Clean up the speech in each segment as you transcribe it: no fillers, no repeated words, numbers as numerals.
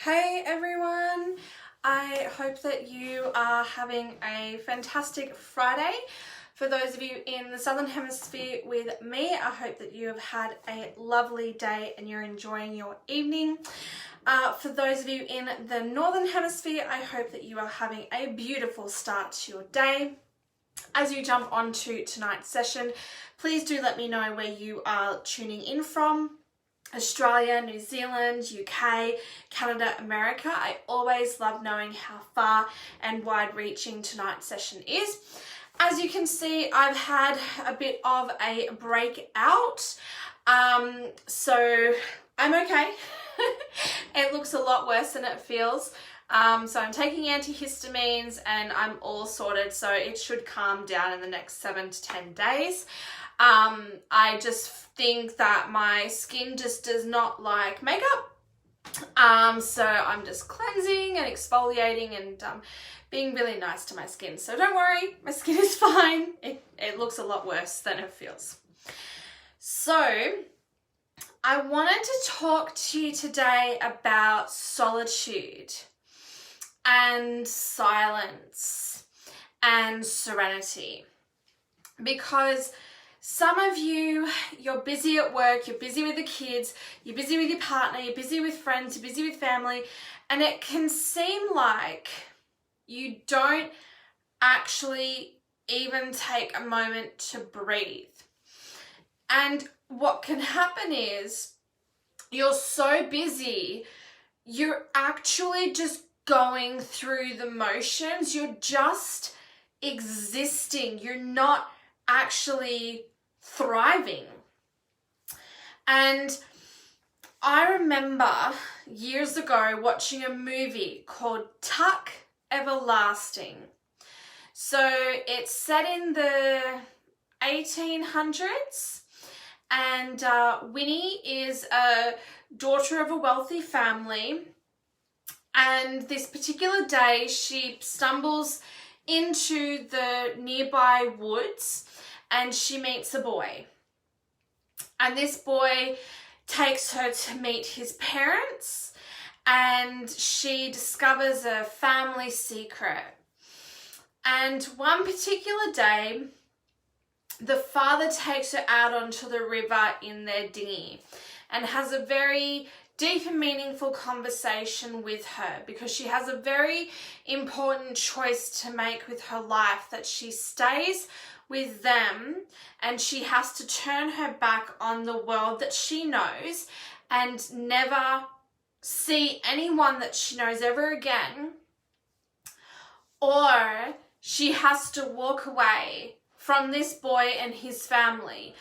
Hey everyone! I hope that you are having a fantastic Friday. For those of you in the Southern Hemisphere with me, I hope that you have had a lovely day and you're enjoying your evening. For those of you in the Northern Hemisphere, I hope that you are having a beautiful start to your day. As you jump onto tonight's session, please do let me know where you are tuning in from. Australia, New Zealand, UK, Canada, America. I always love knowing how far and wide-reaching tonight's session is. As you can see, I've had a bit of a breakout, so I'm okay. It looks a lot worse than it feels. So I'm taking antihistamines and I'm all sorted, so it should calm down in the next 7 to 10 days. I just think that my skin just does not like makeup. So I'm just cleansing and exfoliating and being really nice to my skin. So don't worry, my skin is fine. It looks a lot worse than it feels. So I wanted to talk to you today about solitude and silence and serenity, because some of you, you're busy at work, you're busy with the kids, you're busy with your partner, you're busy with friends, you're busy with family, and it can seem like you don't actually even take a moment to breathe. And what can happen is you're so busy, you're actually just going through the motions, you're just existing, you're not actually thriving. And I remember years ago watching a movie called Tuck Everlasting. So it's set in the 1800s, and Winnie is a daughter of a wealthy family, and this particular day she stumbles into the nearby woods and she meets a boy. And this boy takes her to meet his parents, and she discovers a family secret. And one particular day, the father takes her out onto the river in their dinghy and has a very deep and meaningful conversation with her, because she has a very important choice to make with her life, that she stays with them and she has to turn her back on the world that she knows and never see anyone that she knows ever again, or she has to walk away from this boy and his family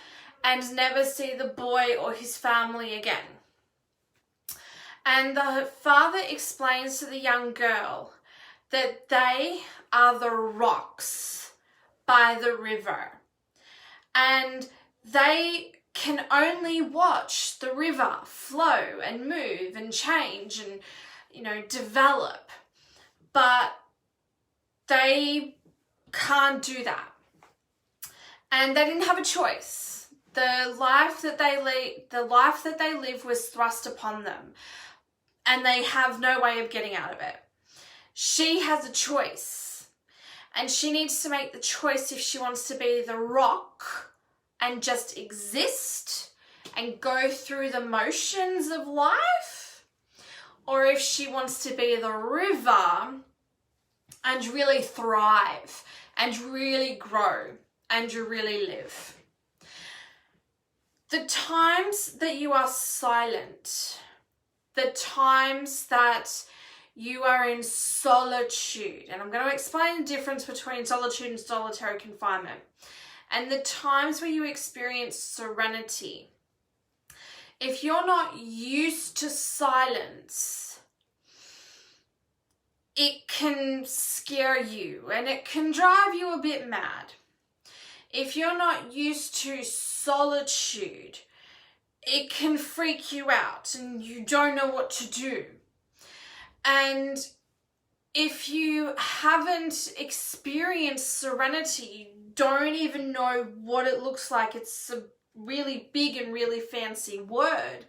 and never see the boy or his family again. And the father explains to the young girl that they are the rocks by the river, and they can only watch the river flow and move and change and, develop, but they can't do that. And they didn't have a choice. The life that they live was thrust upon them, and they have no way of getting out of it. She has a choice, and she needs to make the choice if she wants to be the rock and just exist and go through the motions of life, or if she wants to be the river and really thrive and really grow and really live. The times that you are silent, the times that you are in solitude, and I'm going to explain the difference between solitude and solitary confinement, and the times where you experience serenity. If you're not used to silence, it can scare you and it can drive you a bit mad. If you're not used to solitude, it can freak you out and you don't know what to do. And if you haven't experienced serenity, you don't even know what it looks like. It's a really big and really fancy word.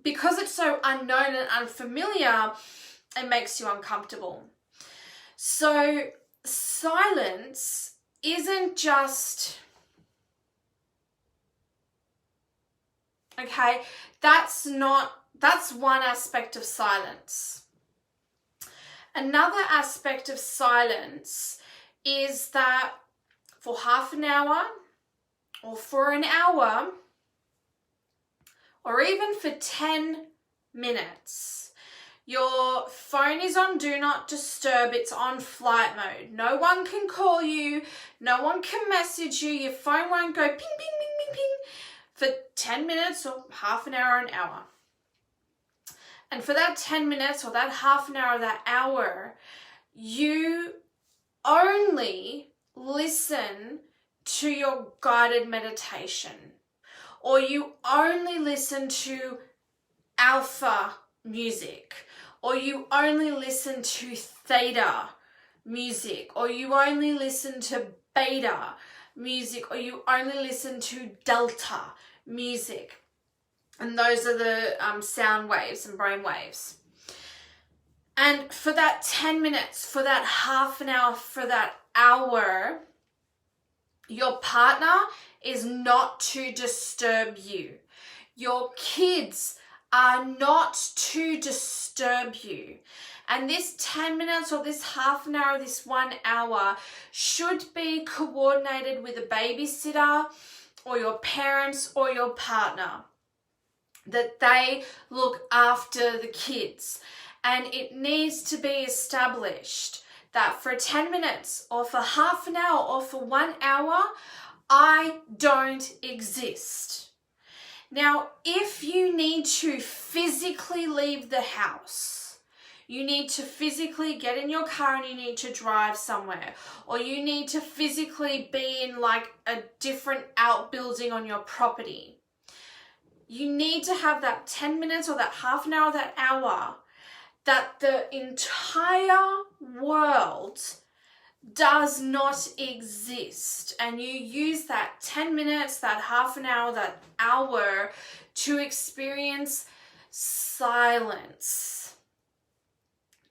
because it's so unknown and unfamiliar, it makes you uncomfortable. So silence isn't just, okay, that's one aspect of silence. Another aspect of silence is that for half an hour or for an hour or even for 10 minutes, your phone is on do not disturb, it's on flight mode. No one can call you, no one can message you, your phone won't go ping, ping, ping, ping, ping for 10 minutes or half an hour or an hour. And for that 10 minutes or that half an hour or that hour, you only listen to your guided meditation, or you only listen to alpha music, or you only listen to theta music, or you only listen to beta music, or you only listen to delta music. And those are the sound waves and brain waves. And for that 10 minutes, for that half an hour, for that hour, your partner is not to disturb you. Your kids are not to disturb you. And this 10 minutes or this half an hour, this 1 hour should be coordinated with a babysitter or your parents or your partner, that they look after the kids. And it needs to be established that for 10 minutes or for half an hour or for 1 hour, I don't exist. Now, if you need to physically leave the house, you need to physically get in your car and you need to drive somewhere, or you need to physically be in like a different outbuilding on your property, you need to have that 10 minutes or that half an hour or that hour that the entire world does not exist, and you use that 10 minutes, that half an hour, that hour to experience silence.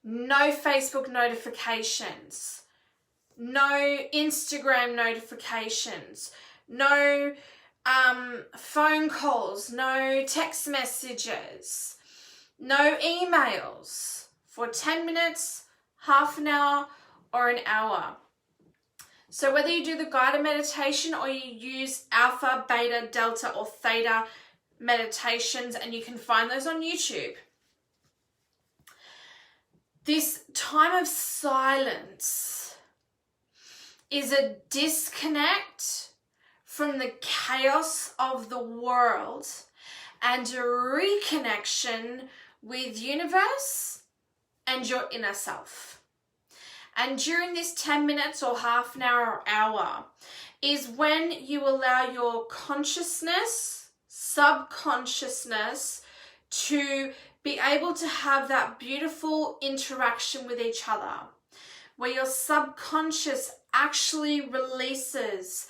No Facebook notifications, no Instagram notifications, no phone calls, no text messages, no emails for 10 minutes, half an hour, or an hour. So whether you do the guided meditation or you use alpha, beta, delta, or theta meditations, and you can find those on YouTube, this time of silence is a disconnect from the chaos of the world and a reconnection with universe and your inner self. And during this 10 minutes or half an hour or hour is when you allow your consciousness, subconsciousness, to be able to have that beautiful interaction with each other, where your subconscious actually releases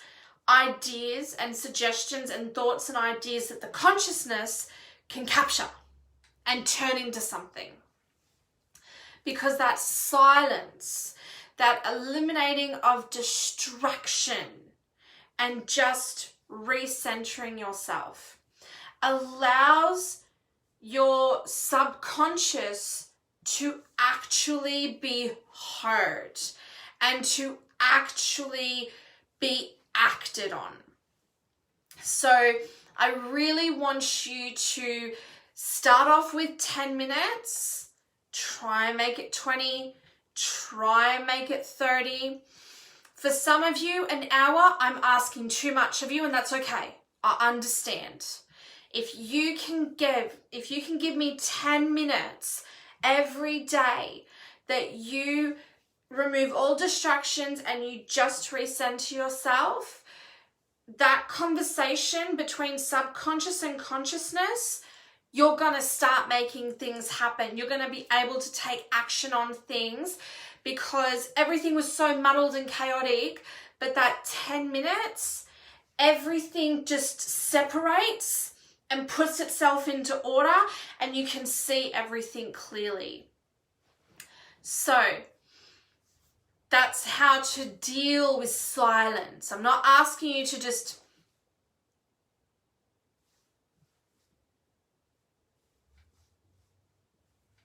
ideas and suggestions and thoughts and ideas that the consciousness can capture and turn into something. Because that silence, that eliminating of distraction and just recentering yourself allows your subconscious to actually be heard and to actually be acted on. So I really want you to start off with 10 minutes, try and make it 20, try and make it 30. For some of you, an hour, I'm asking too much of you, and that's okay. I understand. If you can give me 10 minutes every day that you remove all distractions and you just recenter yourself, that conversation between subconscious and consciousness, you're going to start making things happen. You're going to be able to take action on things because everything was so muddled and chaotic, but that 10 minutes, everything just separates and puts itself into order, and you can see everything clearly. So that's how to deal with silence. I'm not asking you to just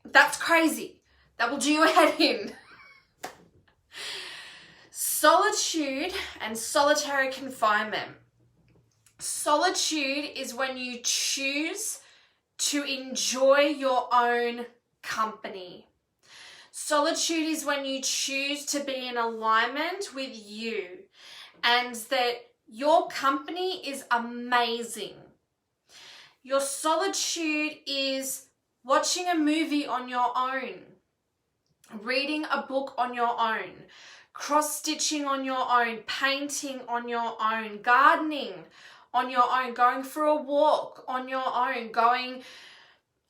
that's crazy. That will do your head in. Solitude and solitary confinement. Solitude is when you choose to enjoy your own company. Solitude is when you choose to be in alignment with you and that your company is amazing. Your solitude is watching a movie on your own, reading a book on your own, cross-stitching on your own, painting on your own, gardening on your own, going for a walk on your own, going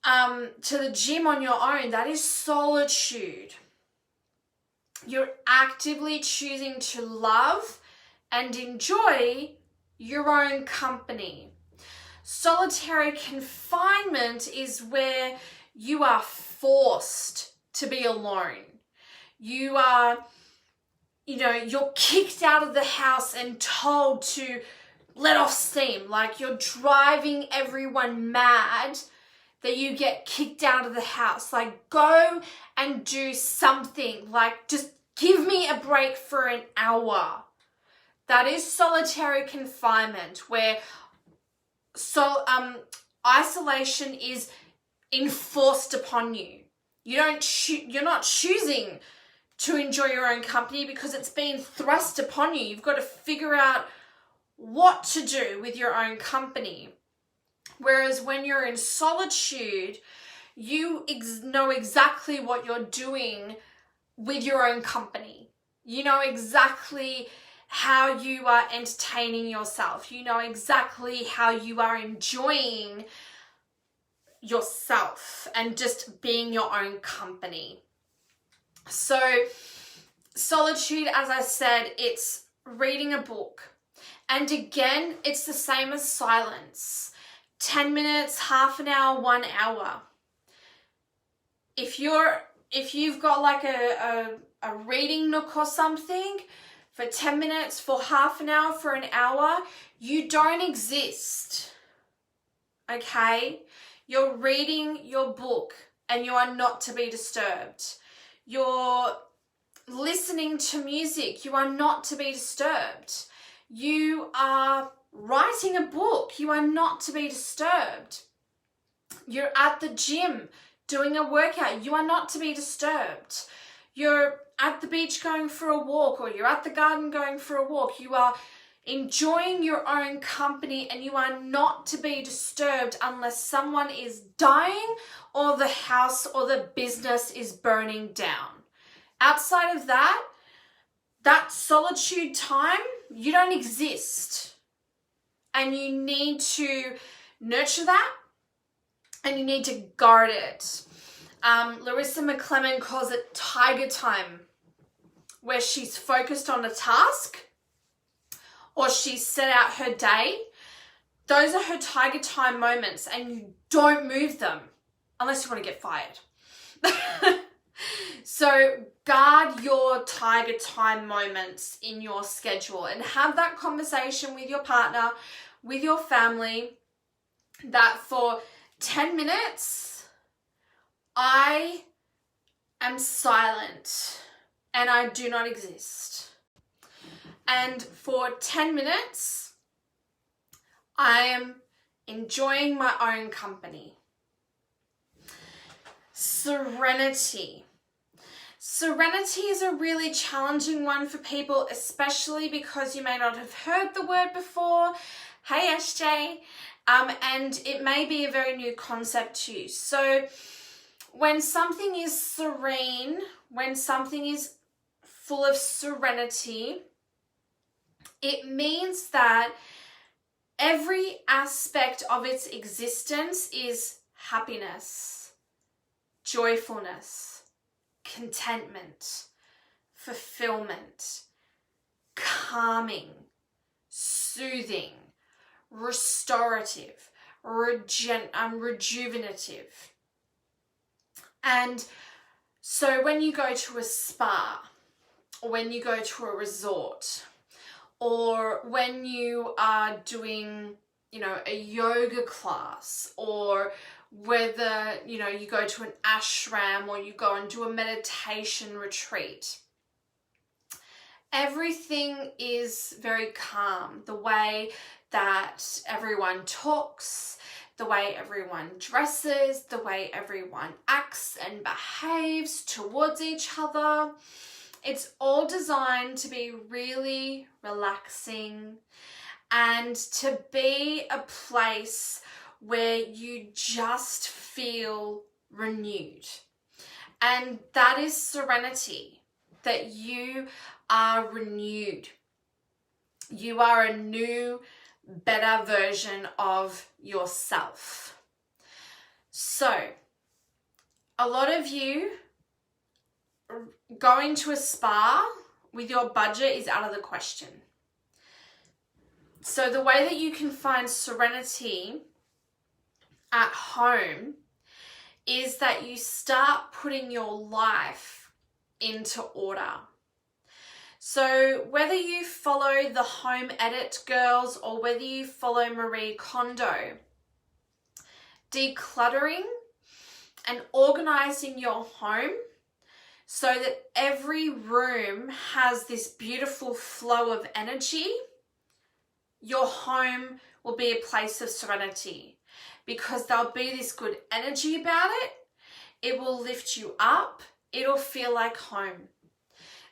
to the gym on your own. That is solitude. You're actively choosing to love and enjoy your own company. Solitary confinement is where you are forced to be alone. You are, you're kicked out of the house and told to let off steam, like you're driving everyone mad that you get kicked out of the house. Like, go and do something. Like, just give me a break for an hour. That is solitary confinement, where isolation is enforced upon you. You're not choosing to enjoy your own company because it's been thrust upon you. You've got to figure out what to do with your own company. Whereas when you're in solitude, you know exactly what you're doing with your own company. You know exactly how you are entertaining yourself. You know exactly how you are enjoying yourself and just being your own company. So solitude, as I said, it's reading a book. And again, it's the same as silence. 10 minutes, half an hour, 1 hour. If you've got like a reading nook or something, for 10 minutes, for half an hour, for an hour, you don't exist. Okay? You're reading your book and you are not to be disturbed. You're listening to music. You are not to be disturbed. You are writing a book. You are not to be disturbed. You're at the gym doing a workout. You are not to be disturbed. You're at the beach going for a walk, or you're at the garden going for a walk. You are enjoying your own company and you are not to be disturbed unless someone is dying or the house or the business is burning down. Outside of that solitude time, you don't exist. And you need to nurture that and you need to guard it. Larissa McClellan calls it tiger time, where she's focused on a task or she's set out her day. Those are her tiger time moments, and you don't move them unless you want to get fired. So guard your tiger time moments in your schedule and have that conversation with your partner, with your family, that for 10 minutes, I am silent and I do not exist. And for 10 minutes, I am enjoying my own company. Serenity. Serenity is a really challenging one for people, especially because you may not have heard the word before. Hey, SJ. And it may be a very new concept to you. So when something is serene, when something is full of serenity, it means that every aspect of its existence is happiness, joyfulness, contentment, fulfillment, calming, soothing, restorative, rejuvenative. And so when you go to a spa, or when you go to a resort, or when you are doing, a yoga class, or whether, you go to an ashram or you go and do a meditation retreat, everything is very calm. The way that everyone talks, the way everyone dresses, the way everyone acts and behaves towards each other. It's all designed to be really relaxing and to be a place where you just feel renewed. And that is serenity, that you are renewed. You are a new, better version of yourself. So, a lot of you going to a spa with your budget is out of the question. So the way that you can find serenity at home is that you start putting your life into order. So whether you follow the Home Edit girls or whether you follow Marie Kondo, decluttering and organizing your home so that every room has this beautiful flow of energy, your home will be a place of serenity because there'll be this good energy about it. It will lift you up. It'll feel like home.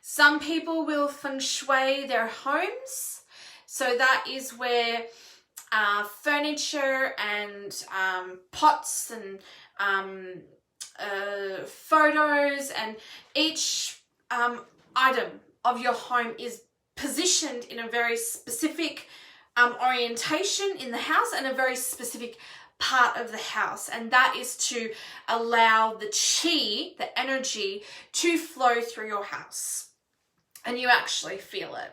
Some people will feng shui their homes. So that is where furniture and pots and photos and each item of your home is positioned in a very specific orientation in the house and a very specific part of the house, and that is to allow the chi, the energy, to flow through your house and you actually feel it.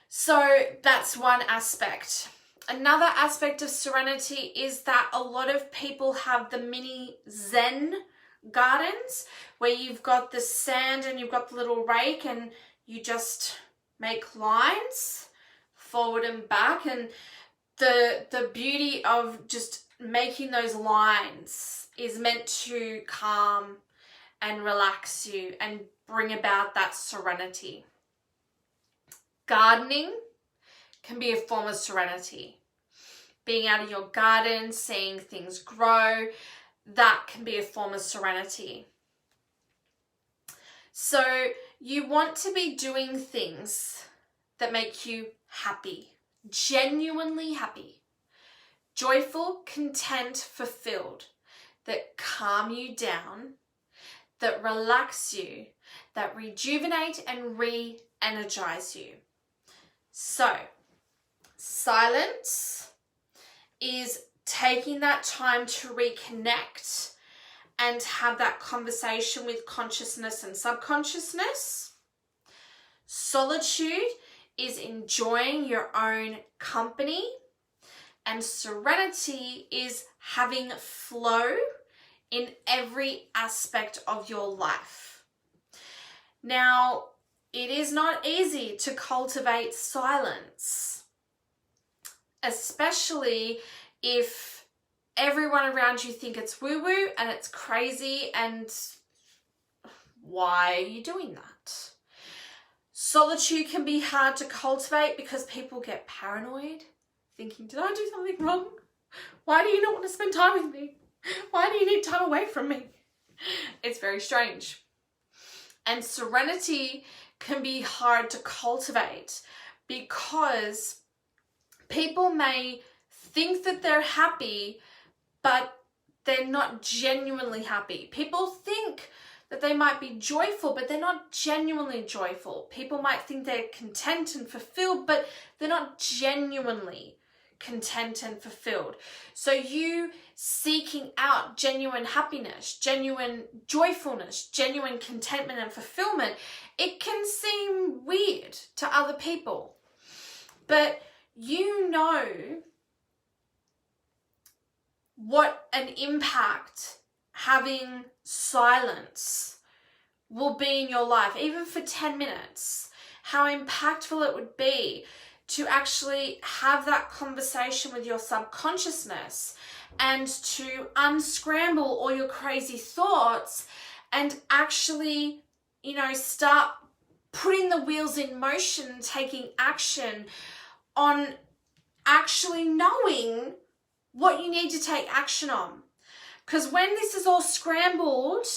So that's one aspect. Another aspect of serenity is that a lot of people have the mini Zen gardens where you've got the sand and you've got the little rake and you just make lines forward and back, and the beauty of just making those lines is meant to calm and relax you and bring about that serenity. Gardening can be a form of serenity. Being out in your garden, seeing things grow, that can be a form of serenity. So you want to be doing things that make you happy, genuinely happy, joyful, content, fulfilled, that calm you down, that relax you, that rejuvenate and re-energize you. So, silence is taking that time to reconnect and have that conversation with consciousness and subconsciousness. Solitude is enjoying your own company, and serenity is having flow in every aspect of your life. Now, it is not easy to cultivate silence, especially if everyone around you think it's woo-woo and it's crazy and why are you doing that? Solitude can be hard to cultivate because people get paranoid, thinking, did I do something wrong? Why do you not want to spend time with me? Why do you need time away from me? It's very strange. And serenity can be hard to cultivate because people may think that they're happy, but they're not genuinely happy. People think that they might be joyful, but they're not genuinely joyful. People might think they're content and fulfilled, but they're not genuinely content and fulfilled. So you seeking out genuine happiness, genuine joyfulness, genuine contentment and fulfillment, it can seem weird to other people. But you know what an impact having silence will be in your life, even for 10 minutes, how impactful it would be to actually have that conversation with your subconsciousness and to unscramble all your crazy thoughts and actually, start putting the wheels in motion, taking action on actually knowing what you need to take action on. Because when this is all scrambled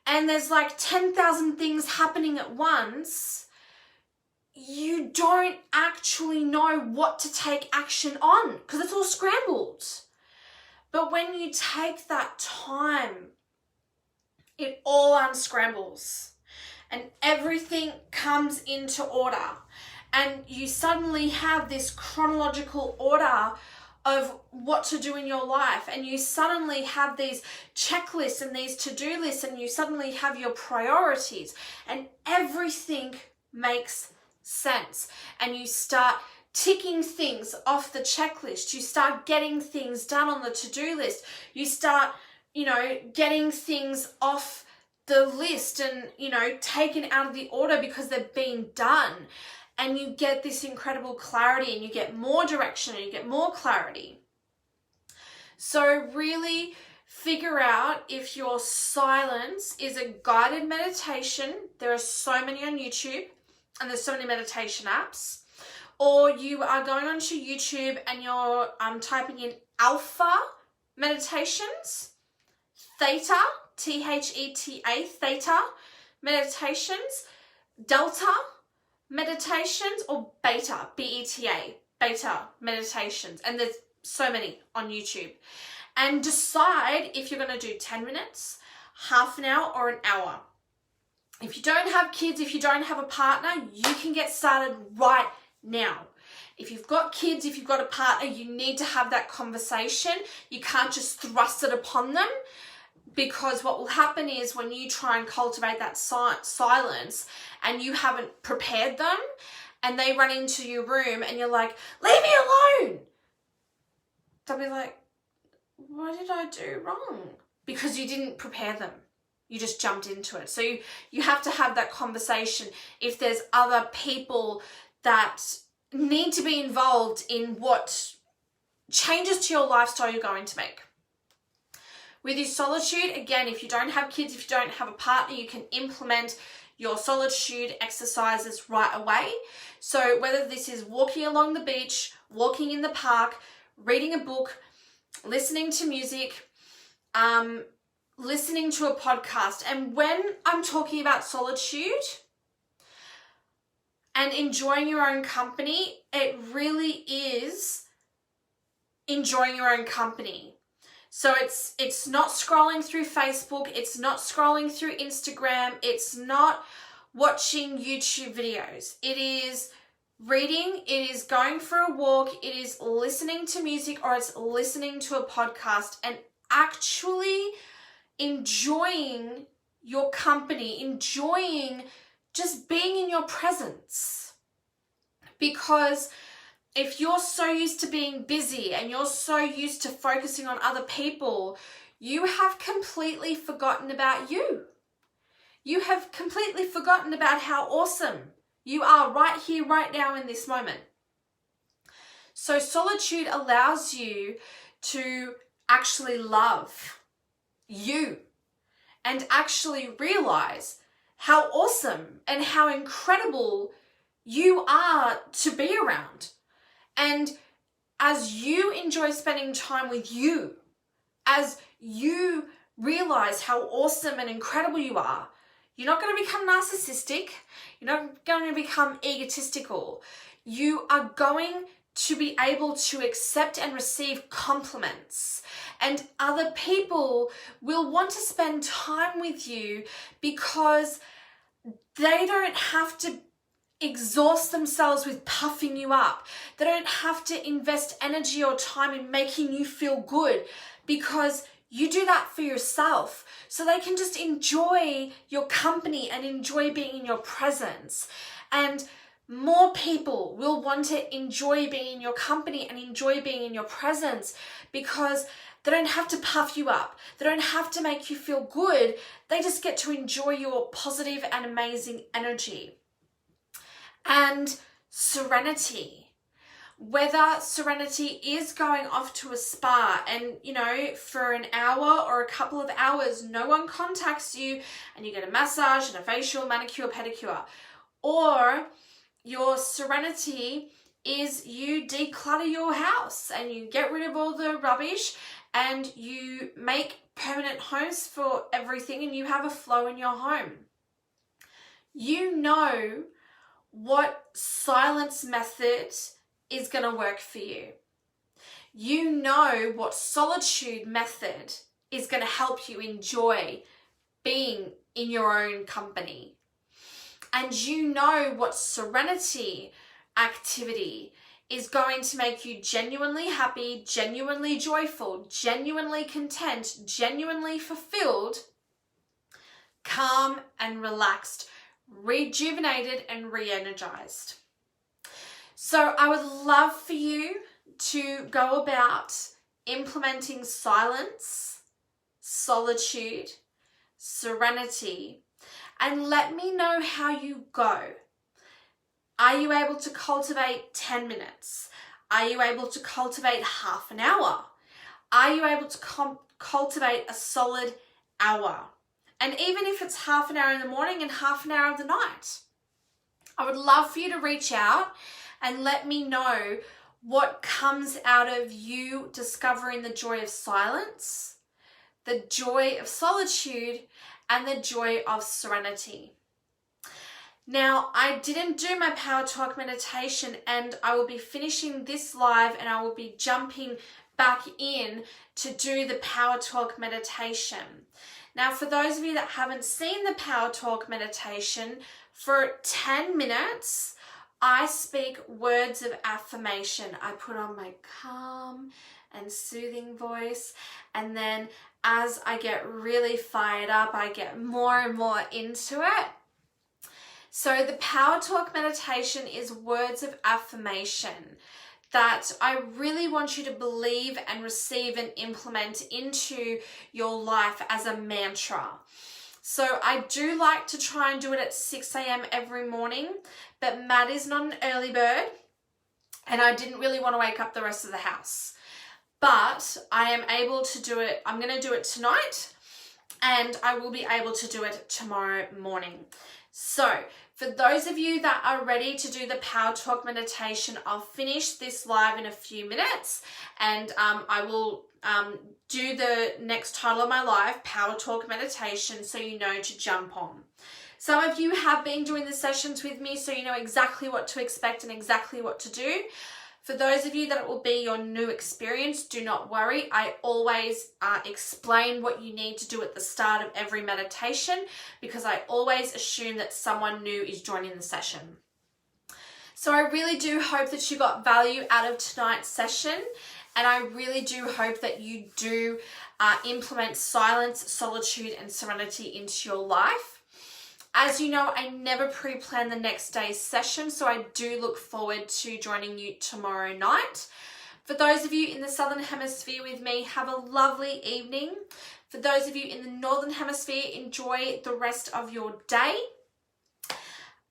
and there's like 10,000 things happening at once, you don't actually know what to take action on because it's all scrambled. But when you take that time, it all unscrambles and everything comes into order. And you suddenly have this chronological order of what to do in your life. And you suddenly have these checklists and these to-do lists, and you suddenly have your priorities, and everything makes sense. And you start ticking things off the checklist. You start getting things done on the to-do list. You start, getting things off the list and, taken out of the order because they've been done. And you get this incredible clarity, and you get more direction, and you get more clarity. So really figure out if your silence is a guided meditation. There are so many on YouTube, and there's so many meditation apps. Or you are going onto YouTube and you're typing in alpha meditations, theta, Theta, theta meditations, delta meditations, or beta, beta, beta meditations. And there's so many on YouTube. And decide if you're going to do 10 minutes, half an hour, or an hour. If you don't have kids, if you don't have a partner, you can get started right now. If you've got kids, if you've got a partner, you need to have that conversation. You can't just thrust it upon them, because what will happen is when you try and cultivate that silence and you haven't prepared them and they run into your room and you're like, leave me alone. They'll be like, what did I do wrong? Because you didn't prepare them. You just jumped into it. So you have to have that conversation. If there's other people that need to be involved in what changes to your lifestyle you're going to make. With your solitude, again, if you don't have kids, if you don't have a partner, you can implement your solitude exercises right away. So whether this is walking along the beach, walking in the park, reading a book, listening to music, listening to a podcast. And when I'm talking about solitude and enjoying your own company, it really is enjoying your own company. So it's not scrolling through Facebook, it's not scrolling through Instagram, it's not watching YouTube videos. It is reading, it is going for a walk, it is listening to music, or it's listening to a podcast and actually enjoying your company, enjoying just being in your presence. Because if you're so used to being busy and you're so used to focusing on other people, you have completely forgotten about you. You have completely forgotten about how awesome you are right here, right now in this moment. So solitude allows you to actually love you and actually realize how awesome and how incredible you are to be around. And as you enjoy spending time with you, as you realize how awesome and incredible you are, you're not going to become narcissistic. You're not going to become egotistical. You are going to be able to accept and receive compliments. And other people will want to spend time with you because they don't have to exhaust themselves with puffing you up. They don't have to invest energy or time in making you feel good because you do that for yourself. So they can just enjoy your company and enjoy being in your presence. And more people will want to enjoy being in your company and enjoy being in your presence because They don't have to puff you up. They don't have to make you feel good. They just get to enjoy your positive and amazing energy. And serenity. Whether serenity is going off to a spa and, you know, for an hour or a couple of hours, no one contacts you and you get a massage and a facial, manicure, pedicure. Or your serenity is you declutter your house and you get rid of all the rubbish and you make permanent homes for everything and you have a flow in your home. You know what silence method is going to work for you. You know what solitude method is going to help you enjoy being in your own company. And you know what serenity activity is going to make you genuinely happy, genuinely joyful, genuinely content, genuinely fulfilled, calm and relaxed, rejuvenated and re-energized. So I would love for you to go about implementing silence, solitude, serenity, and let me know how you go. Are you able to cultivate 10 minutes? Are you able to cultivate half an hour? Are you able to cultivate a solid hour? And even if it's half an hour in the morning and half an hour of the night, I would love for you to reach out and let me know what comes out of you discovering the joy of silence, the joy of solitude, and the joy of serenity. Now, I didn't do my Power Talk meditation, and I will be finishing this live and I will be jumping back in to do the Power Talk meditation. Now, for those of you that haven't seen the Power Talk meditation, for 10 minutes, I speak words of affirmation. I put on my calm and soothing voice, and then as I get really fired up, I get more and more into it. So the Power Talk meditation is words of affirmation that I really want you to believe and receive and implement into your life as a mantra. So I do like to try and do it at 6 a.m. every morning, but Matt is not an early bird and I didn't really want to wake up the rest of the house. But I am able to do it. I'm going to do it tonight and I will be able to do it tomorrow morning. So for those of you that are ready to do the Power Talk meditation, I'll finish this live in a few minutes and I will do the next title of my live, Power Talk meditation, so you know to jump on. Some of you have been doing the sessions with me, so you know exactly what to expect and exactly what to do. For those of you that it will be your new experience, do not worry. I always explain what you need to do at the start of every meditation because I always assume that someone new is joining the session. So I really do hope that you got value out of tonight's session, and I really do hope that you do implement silence, solitude, and serenity into your life. As you know, I never pre-plan the next day's session, so I do look forward to joining you tomorrow night. For those of you in the Southern Hemisphere with me, have a lovely evening. For those of you in the Northern Hemisphere, enjoy the rest of your day.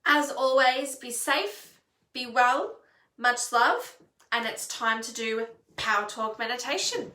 As always, be safe, be well, much love, and it's time to do Power Talk meditation.